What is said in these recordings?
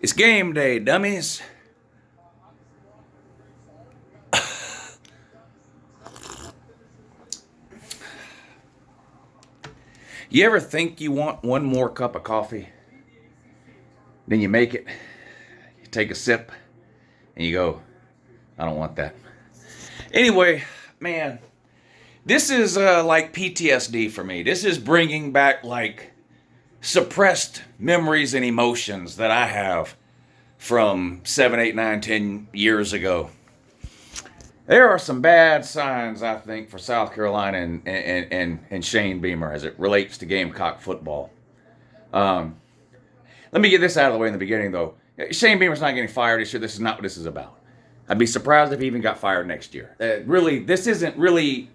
It's game day, dummies. You ever think you want one more cup of coffee? Then you make it, you take a sip, and you go, I don't want that. Anyway, man, this is like PTSD for me. This is bringing back like suppressed memories and emotions that I have from 7, 8, 9, 10 years ago. There are some bad signs, I think, for South Carolina and Shane Beamer as it relates to Gamecock football. Um, Let me get this out of the way in the beginning, though. Shane Beamer's not getting fired this year. This is not what this is about. I'd be surprised if he even got fired next year. Really, this isn't really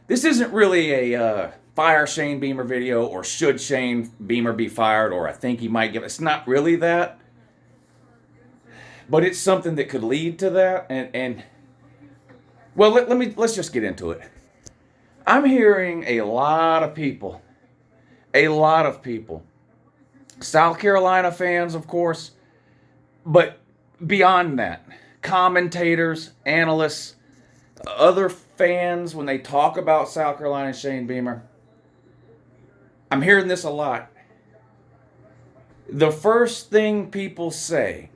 a fire Shane Beamer video, or should Shane Beamer be fired, or I think he might get. It's not really that, but it's something that could lead to that. And well, let's just get into it. I'm hearing a lot of people, South Carolina fans, of course, but beyond that, commentators, analysts, other fans, when they talk about South Carolina and Shane Beamer, I'm hearing this a lot. The first thing people say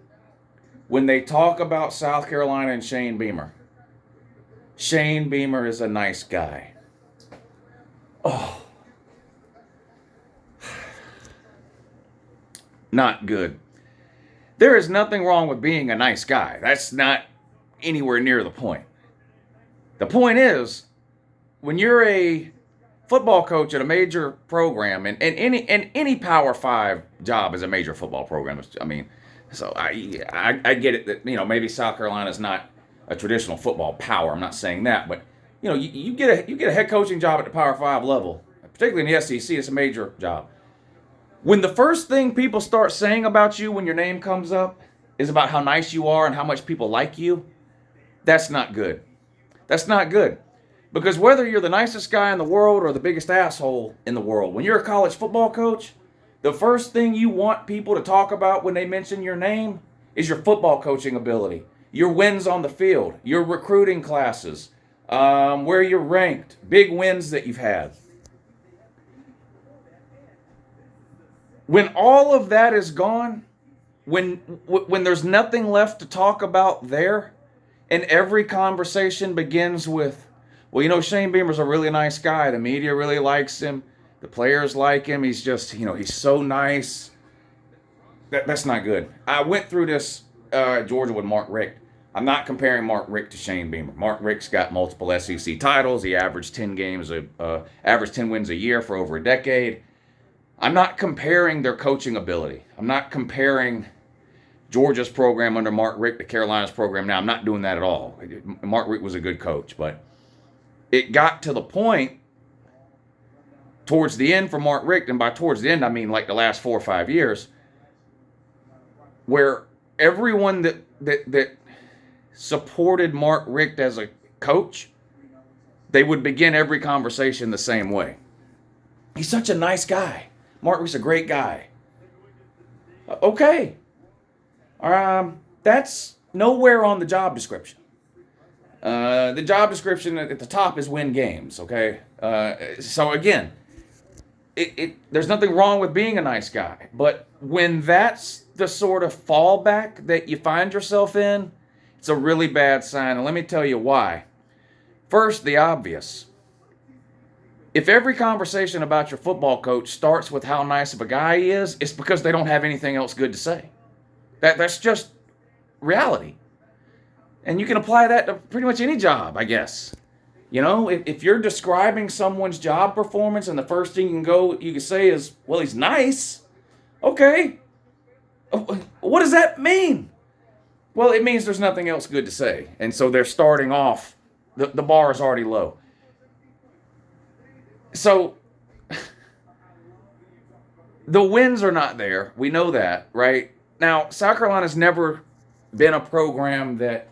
when they talk about South Carolina and Shane Beamer is a nice guy. Oh, not good. There is nothing wrong with being a nice guy. That's not anywhere near the point. The point is, when you're a football coach at a major program, and any Power 5 job is a major football program. I mean, so I get it that, maybe South Carolina is not a traditional football power. I'm not saying that, but you get a head coaching job at the Power 5 level, particularly in the SEC. It's a major job. When the first thing people start saying about you when your name comes up is about how nice you are and how much people like you, that's not good. That's not good. Because whether you're the nicest guy in the world or the biggest asshole in the world, when you're a college football coach, the first thing you want people to talk about when they mention your name is your football coaching ability, your wins on the field, your recruiting classes, where you're ranked, big wins that you've had. When all of that is gone, when there's nothing left to talk about there, and every conversation begins with, well, Shane Beamer's a really nice guy. The media really likes him. The players like him. He's just, he's so nice. That's not good. I went through this Georgia with Mark Richt. I'm not comparing Mark Richt to Shane Beamer. Mark Richt's got multiple SEC titles. He averaged 10 wins a year for over a decade. I'm not comparing their coaching ability. I'm not comparing Georgia's program under Mark Richt to Carolina's program now. I'm not doing that at all. Mark Richt was a good coach, but it got to the point towards the end for Mark Richt, and by towards the end, I mean like the last 4 or 5 years, where everyone that supported Mark Richt as a coach, they would begin every conversation the same way. He's such a nice guy. Mark Richt's a great guy. Okay. That's nowhere on the job description. The job description at the top is win games, okay? So again, there's nothing wrong with being a nice guy, but when that's the sort of fallback that you find yourself in, it's a really bad sign, and let me tell you why. First, the obvious. If every conversation about your football coach starts with how nice of a guy he is, it's because they don't have anything else good to say. That's just reality. And you can apply that to pretty much any job, I guess. If you're describing someone's job performance and the first thing you can say is, well, he's nice. Okay. What does that mean? Well, it means there's nothing else good to say. And so they're starting off, the bar is already low. So the wins are not there. We know that, right? Now, South Carolina's never been a program that,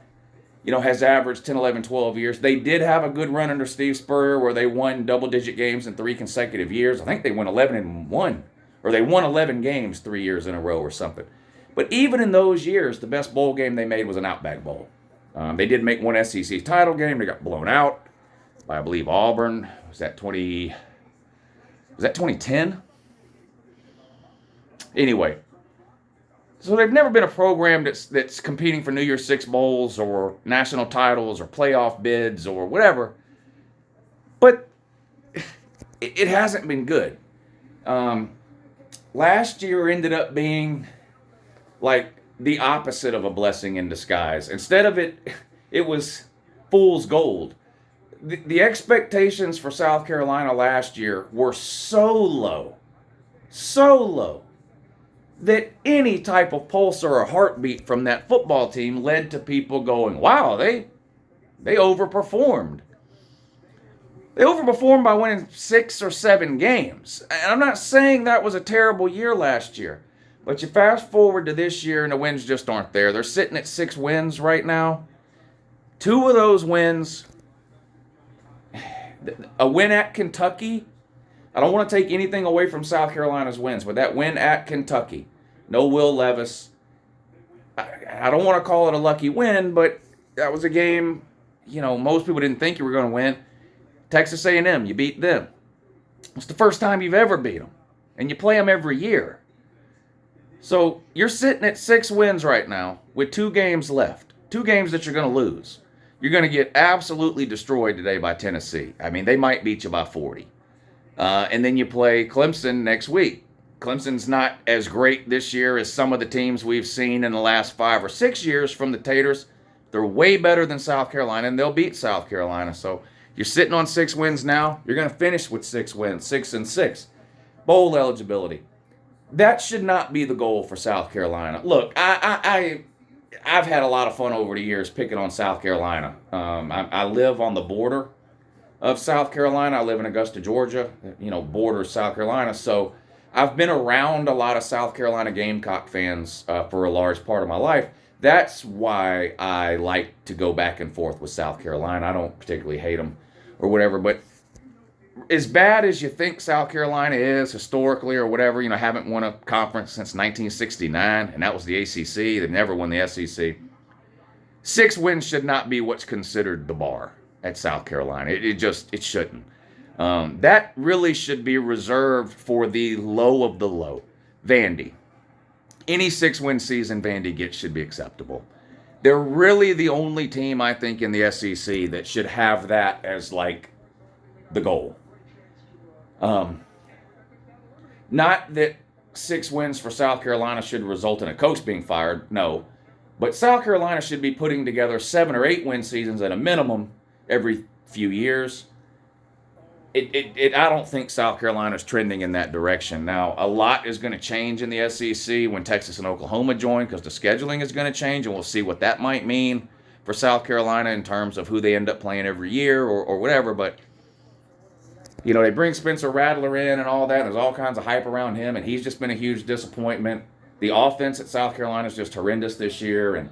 has averaged 10, 11, 12 years. They did have a good run under Steve Spurrier where they won double-digit games in 3 consecutive years. I think they went 11-1 or they won 11 games 3 years in a row or something. But even in those years, the best bowl game they made was an Outback Bowl. They did make one SEC title game. They got blown out by, I believe, Auburn. Was that 2010? Anyway, so they've never been a program that's competing for New Year's Six bowls or national titles or playoff bids or whatever. But it hasn't been good. Last year ended up being like the opposite of a blessing in disguise. Instead of it was fool's gold. The expectations for South Carolina last year were so low, that any type of pulse or a heartbeat from that football team led to people going, wow, they overperformed. They overperformed by winning 6 or 7 games. And I'm not saying that was a terrible year last year. But you fast forward to this year and the wins just aren't there. They're sitting at 6 wins right now. 2 of those wins, a win at Kentucky. I don't want to take anything away from South Carolina's wins, but that win at Kentucky, no Will Levis. I don't want to call it a lucky win, but that was a game, most people didn't think you were going to win. Texas A&M, you beat them. It's the first time you've ever beat them, and you play them every year. So you're sitting at 6 wins right now with 2 games left, 2 games that you're going to lose. You're going to get absolutely destroyed today by Tennessee. I mean, they might beat you by 40. And then you play Clemson next week. Clemson's not as great this year as some of the teams we've seen in the last 5 or 6 years from the Taters. They're way better than South Carolina, and they'll beat South Carolina. So you're sitting on 6 wins now. You're going to finish with 6 wins, 6-6. Bowl eligibility. That should not be the goal for South Carolina. Look, I've had a lot of fun over the years picking on South Carolina. I live on the border of South Carolina. I live in Augusta, Georgia, border of South Carolina. So I've been around a lot of South Carolina Gamecock fans for a large part of my life. That's why I like to go back and forth with South Carolina. I don't particularly hate them or whatever, but as bad as you think South Carolina is historically or whatever, haven't won a conference since 1969, and that was the ACC. They've never won the SEC. 6 wins should not be what's considered the bar at South Carolina. It shouldn't. That really should be reserved for the low of the low. Vandy. Any 6-win season Vandy gets should be acceptable. They're really the only team, I think, in the SEC that should have that as like the goal. Not that 6 wins for South Carolina should result in a coach being fired, no. But South Carolina should be putting together 7 or 8 win seasons at a minimum every few years. I don't think South Carolina's trending in that direction. Now, a lot is going to change in the SEC when Texas and Oklahoma join because the scheduling is going to change, and we'll see what that might mean for South Carolina in terms of who they end up playing every year or whatever. But, they bring Spencer Rattler in and all that. And there's all kinds of hype around him, and he's just been a huge disappointment. The offense at South Carolina is just horrendous this year. And,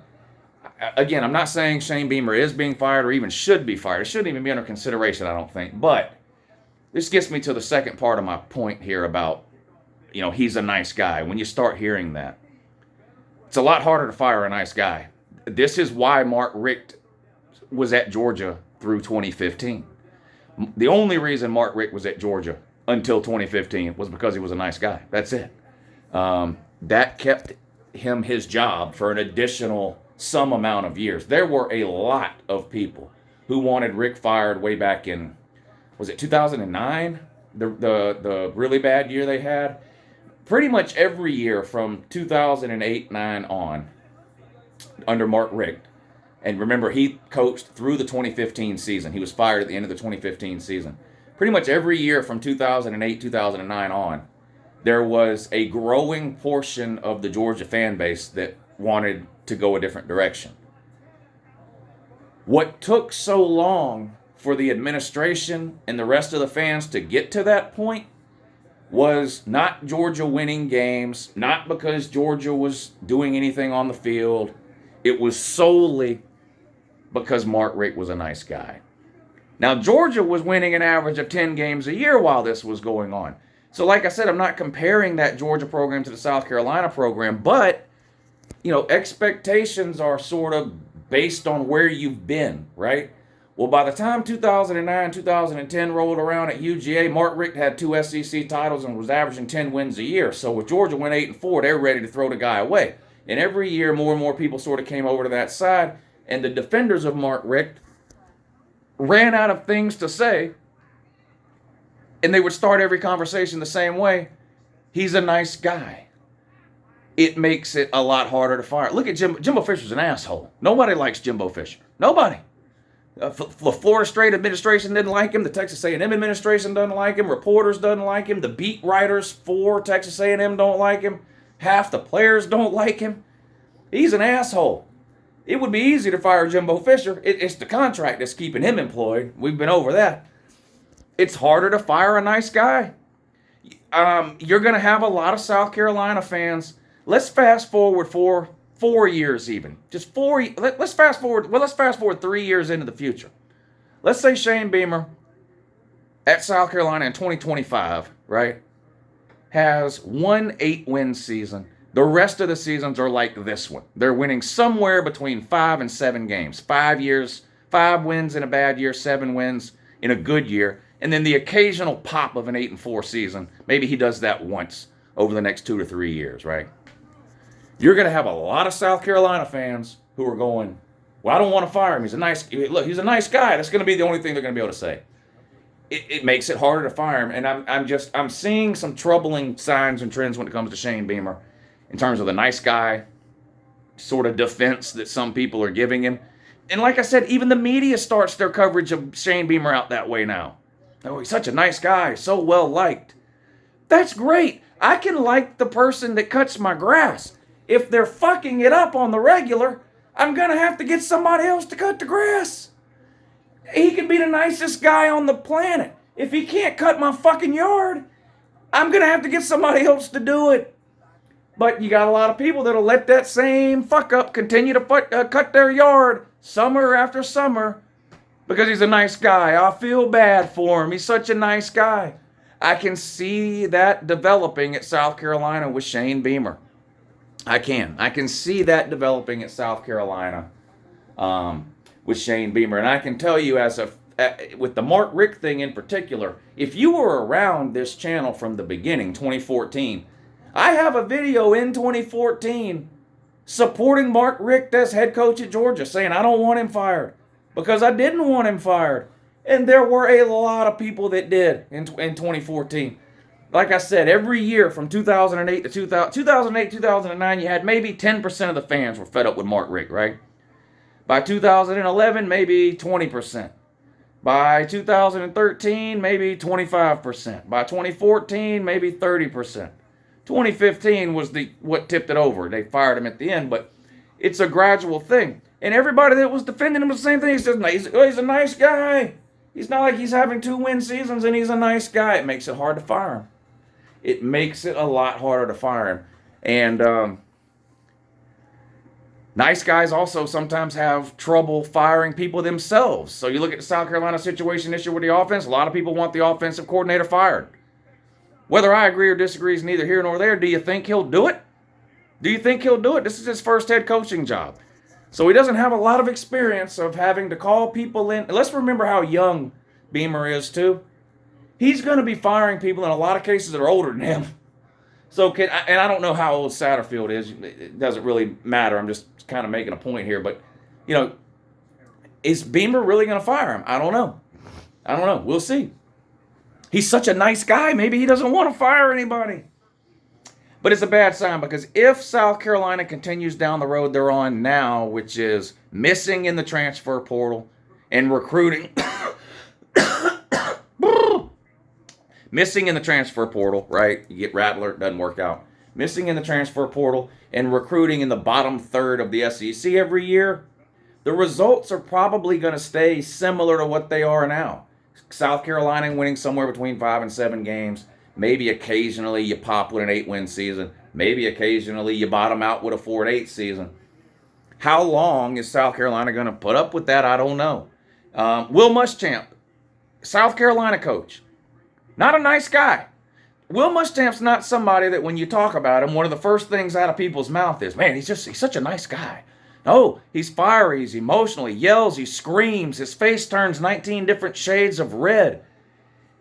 again, I'm not saying Shane Beamer is being fired or even should be fired. It shouldn't even be under consideration, I don't think. But this gets me to the second part of my point here about, he's a nice guy. When you start hearing that, it's a lot harder to fire a nice guy. This is why Mark Richt was at Georgia through 2015. The only reason Mark Richt was at Georgia until 2015 was because he was a nice guy. That's it. That kept him his job for an additional some amount of years. There were a lot of people who wanted Richt fired way back in, was it 2009? The really bad year they had? Pretty much every year from 2008-9 on under Mark Richt. And remember, he coached through the 2015 season. He was fired at the end of the 2015 season. Pretty much every year from 2008, 2009 on, there was a growing portion of the Georgia fan base that wanted to go a different direction. What took so long for the administration and the rest of the fans to get to that point was not Georgia winning games, not because Georgia was doing anything on the field. It was solely because Mark Richt was a nice guy. Now, Georgia was winning an average of 10 games a year while this was going on. So like I said, I'm not comparing that Georgia program to the South Carolina program, but, expectations are sort of based on where you've been, right? Well, by the time 2009, 2010 rolled around at UGA, Mark Richt had 2 SEC titles and was averaging 10 wins a year. So with Georgia went 8-4, they were ready to throw the guy away. And every year, more and more people sort of came over to that side, and the defenders of Mark Richt ran out of things to say, and they would start every conversation the same way. He's a nice guy. It makes it a lot harder to fire. Look at Jimbo Fisher's an asshole. Nobody likes Jimbo Fisher. Nobody. The Florida State administration didn't like him. The Texas A&M administration doesn't like him. Reporters doesn't like him. The beat writers for Texas A&M don't like him. Half the players don't like him. He's an asshole. It would be easy to fire Jimbo Fisher. It's the contract that's keeping him employed. We've been over that. It's harder to fire a nice guy. You're going to have a lot of South Carolina fans. Let's fast forward 4 years even. Just 4. Let's fast forward. Well, let's fast forward 3 years into the future. Let's say Shane Beamer at South Carolina in 2025, right, has 1 8-win season. The rest of the seasons are like this one. They're winning somewhere between 5 and 7 games. 5 years, 5 wins in a bad year, 7 wins in a good year. And then the occasional pop of an 8-4 season. Maybe he does that once over the next 2 to 3 years, right? You're going to have a lot of South Carolina fans who are going, well, I don't want to fire him. He's a nice guy. That's going to be the only thing they're going to be able to say. It makes it harder to fire him. And I'm seeing some troubling signs and trends when it comes to Shane Beamer in terms of the nice guy sort of defense that some people are giving him. And like I said, even the media starts their coverage of Shane Beamer out that way now. Oh, he's such a nice guy, so well liked. That's great. I can like the person that cuts my grass. If they're fucking it up on the regular, I'm going to have to get somebody else to cut the grass. He could be the nicest guy on the planet. If he can't cut my fucking yard, I'm going to have to get somebody else to do it. But you got a lot of people that'll let that same fuck up continue to cut their yard summer after summer because he's a nice guy. I feel bad for him. He's such a nice guy. I can see that developing at South Carolina with Shane Beamer. I can see that developing at South Carolina with Shane Beamer. And I can tell you with the Mark Richt thing in particular, if you were around this channel from the beginning, 2014, I have a video in 2014 supporting Mark Richt as head coach at Georgia, saying I don't want him fired because I didn't want him fired. And there were a lot of people that did in 2014. Like I said, every year from 2008 to 2009, you had maybe 10% of the fans were fed up with Mark Richt, right? By 2011, maybe 20%. By 2013, maybe 25%. By 2014, maybe 30%. 2015 was what tipped it over. They fired him at the end, but it's a gradual thing. And everybody that was defending him was the same thing. He says, he's a nice guy. He's not like he's having 2-win seasons, and he's a nice guy. It makes it hard to fire him. It makes it a lot harder to fire him. And nice guys also sometimes have trouble firing people themselves. So you look at the South Carolina situation this year with the offense, a lot of people want the offensive coordinator fired. Whether I agree or disagree is neither here nor there. Do you think he'll do it? This is his first head coaching job. So he doesn't have a lot of experience of having to call people in. Let's remember how young Beamer is, too. He's going to be firing people in a lot of cases that are older than him. So, and I don't know how old Satterfield is. It doesn't really matter. I'm just kind of making a point here. But, is Beamer really going to fire him? I don't know. We'll see. He's such a nice guy. Maybe he doesn't want to fire anybody. But it's a bad sign because if South Carolina continues down the road they're on now, which is missing in the transfer portal and recruiting, missing in the transfer portal, right? You get Rattler, it doesn't work out. Missing in the transfer portal and recruiting in the bottom third of the SEC every year, the results are probably going to stay similar to what they are now. South Carolina winning somewhere between 5 and 7 games. Maybe occasionally you pop with an 8-win season. Maybe occasionally you bottom out with a 4-8 season. How long is South Carolina going to put up with that? I don't know. Will Muschamp, South Carolina coach. Not a nice guy. Will Muschamp's not somebody that when you talk about him, one of the first things out of people's mouth is, man, he's such a nice guy. No, he's fiery, he's emotional, he yells, he screams, his face turns 19 different shades of red.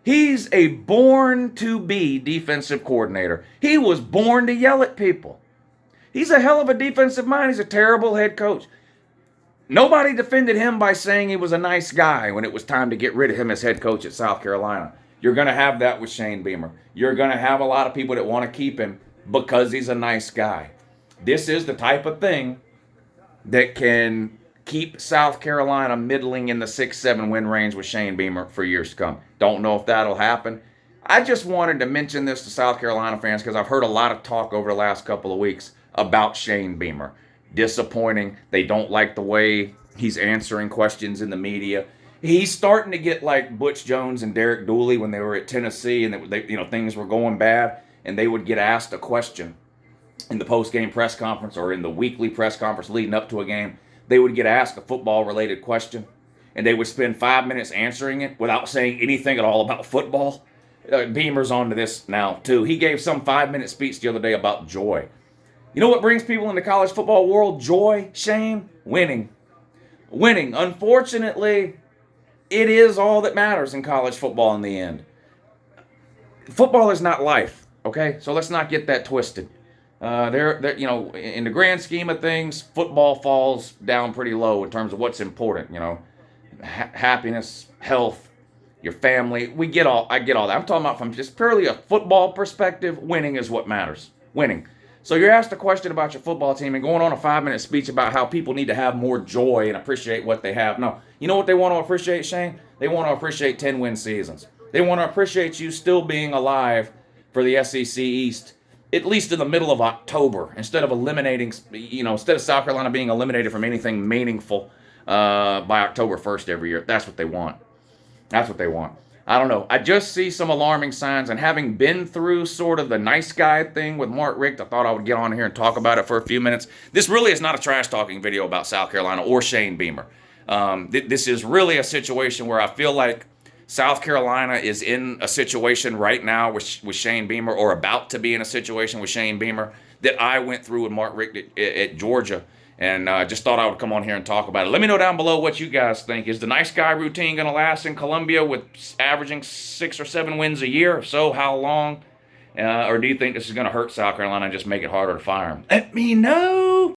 He's a born-to-be defensive coordinator. He was born to yell at people. He's a hell of a defensive mind. He's a terrible head coach. Nobody defended him by saying he was a nice guy when it was time to get rid of him as head coach at South Carolina. You're going to have that with Shane Beamer. You're going to have a lot of people that want to keep him because he's a nice guy. This is the type of thing that can keep South Carolina middling in the 6-7 win range with Shane Beamer for years to come. Don't know if that'll happen. I just wanted to mention this to South Carolina fans because I've heard a lot of talk over the last couple of weeks about Shane Beamer. Disappointing. They don't like the way he's answering questions in the media. He's starting to get like Butch Jones and Derek Dooley when they were at Tennessee and things were going bad, and they would get asked a question in the post-game press conference or in the weekly press conference leading up to a game. They would get asked a football-related question, and they would spend 5 minutes answering it without saying anything at all about football. Beamer's on to this now, too. He gave some 5-minute speech the other day about joy. You know what brings people in the college football world joy, Shane? Winning. Winning. Unfortunately, it is all that matters in college football in the end. Football is not life, okay? So let's not get that twisted. In the grand scheme of things, football falls down pretty low in terms of what's important. Happiness, health, your family. I get all that. I'm talking about from just purely a football perspective. Winning is what matters. Winning. So you're asked a question about your football team and going on a 5-minute speech about how people need to have more joy and appreciate what they have. No, you know what they want to appreciate, Shane? They want to appreciate 10-win seasons. They want to appreciate you still being alive for the SEC East, at least in the middle of October, instead of South Carolina being eliminated from anything meaningful by October 1st every year. That's what they want. That's what they want. I don't know. I just see some alarming signs, and having been through sort of the nice guy thing with Mark Richt, I thought I would get on here and talk about it for a few minutes. This really is not a trash-talking video about South Carolina or Shane Beamer. This is really a situation where I feel like South Carolina is in a situation right now with Shane Beamer, or about to be in a situation with Shane Beamer, that I went through with Mark Richt at Georgia. And just thought I would come on here and talk about it. Let me know down below what you guys think. Is the nice guy routine going to last in Columbia with averaging 6 or 7 wins a year? If so, how long? Or do you think this is going to hurt South Carolina and just make it harder to fire him? Let me know.